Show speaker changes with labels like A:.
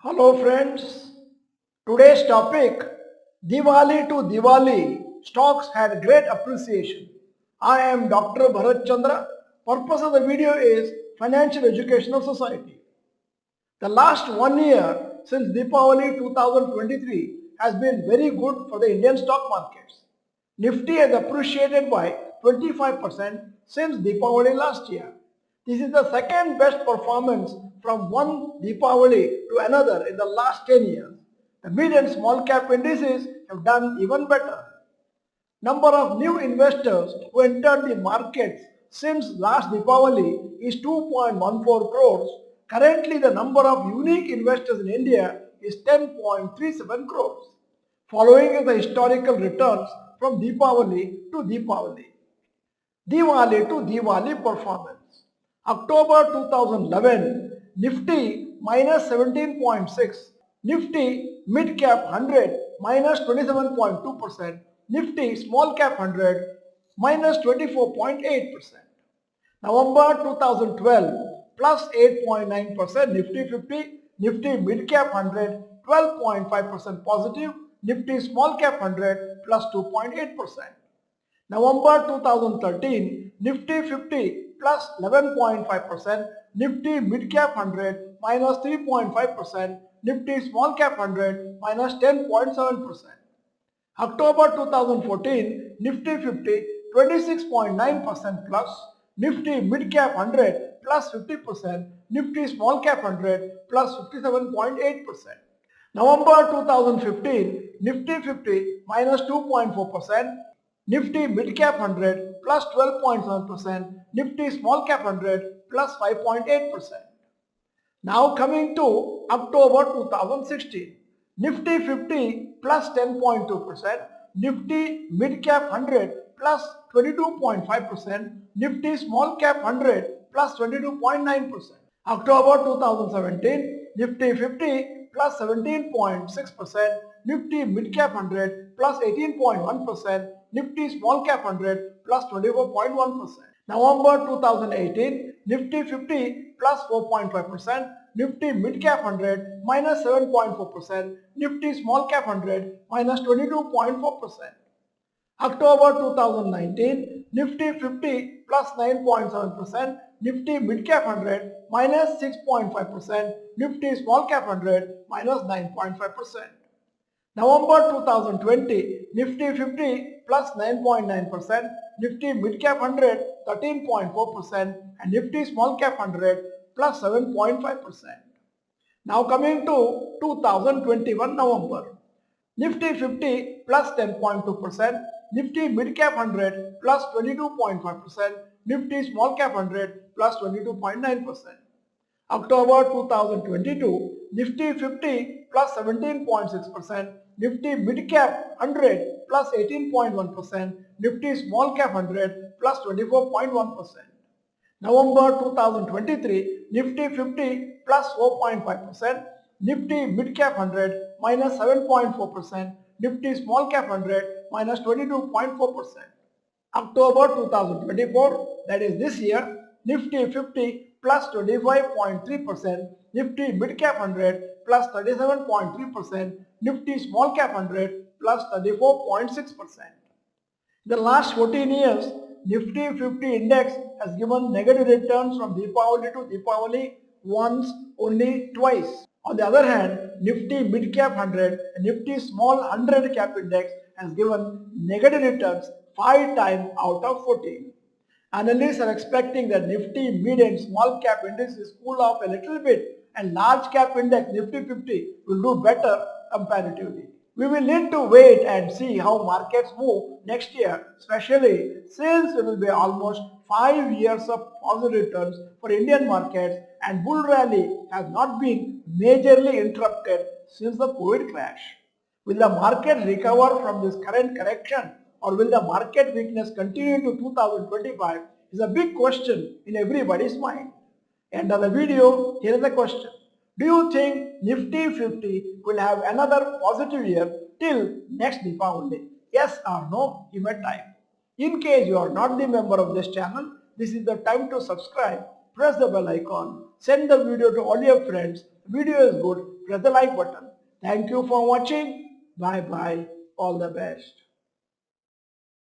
A: Hello friends, today's topic Diwali to Diwali stocks had great appreciation. I am Dr. Bharath Chandra. Purpose of the video is Financial Educational Society. The last 1 year since Deepavali 2023 has been very good for the Indian stock markets. Nifty has appreciated by 25% since Deepavali last year. This is the second best performance from one Deepavali to another in the last 10 years. The mid and small cap indices have done even better. Number of new investors who entered the markets since last Deepavali is 2.14 crores. Currently, the number of unique investors in India is 10.37 crores. Following is the historical returns from Deepavali to Deepavali. Diwali to Diwali performance. October 2011, Nifty minus 17.6, Nifty mid cap 100 minus 27.2%, Nifty small cap 100 minus 24.8%. November 2012 plus 8.9%, Nifty 50, Nifty mid cap 100 12.5% positive, Nifty small cap 100 plus 2.8%. November 2013, Nifty 50 plus 11.5%, Nifty mid cap 100 minus 3.5%, Nifty small cap 100 minus 10.7%. October 2014, Nifty 50 26.9% plus, Nifty mid cap 100 plus 50%, Nifty small cap 100 plus 57.8%. November 2015, Nifty 50 minus 2.4%, Nifty mid cap 100 plus 12.7%, Nifty small cap 100 plus 5.8%. Now coming to October 2016, Nifty 50 plus 10.2%, Nifty mid cap 100 plus 22.5%, Nifty small cap 100 plus 22.9%. October 2017, Nifty 50 plus 17.6%, Nifty mid cap 100 plus 18.1%, Nifty small cap 100 plus 24.1%. November 2018, Nifty 50 plus 4.5%, Nifty mid cap 100 minus 7.4%, Nifty small cap 100 minus 22.4%. October 2019, Nifty 50 plus 9.7%, Nifty mid cap 100 minus 6.5%, Nifty small cap 100 minus 9.5%. November 2020, Nifty 50 plus 9.9%, Nifty mid cap 100 13.4%, and Nifty small cap 100 plus 7.5%. Now coming to 2021 November, Nifty 50 plus 10.2%, Nifty mid cap 100 plus 22.5%, Nifty small cap 100 plus 22.9%. October 2022, Nifty 50 plus 17.6%, Nifty mid cap 100 plus 18.1%, Nifty small cap 100 plus 24.1%. November 2023, Nifty 50 plus 4.5%, Nifty mid cap 100 minus 7.4%, Nifty small cap 100 minus 22.4%. October 2024, that is this year, Nifty 50 plus 25.3%, Nifty mid cap 100 plus 37.3%, Nifty small cap 100 plus 34.6%. The last 14 years, Nifty 50 index has given negative returns from Deepavali to Deepavali once, only twice. On the other hand, Nifty mid cap 100 and Nifty small 100 cap index has given negative returns 5 times out of 14. Analysts are expecting that Nifty mid and small cap indices cool off a little bit and large cap index Nifty 50 will do better comparatively. We will need to wait and see how markets move next year, especially since it will be almost 5 years of positive returns for Indian markets and bull rally has not been majorly interrupted since the COVID crash. Will the market recover from this current correction or will the market weakness continue to 2025 is a big question in everybody's mind. End of the video, here is the question. Do you think Nifty 50 will have another positive year till next Diwali? Yes or no, you may type. In case you are not the member of this channel, this is the time to subscribe. press the bell icon, send the video to all your friends. Video is good, press the like button. Thank you for watching. Bye bye. All the best.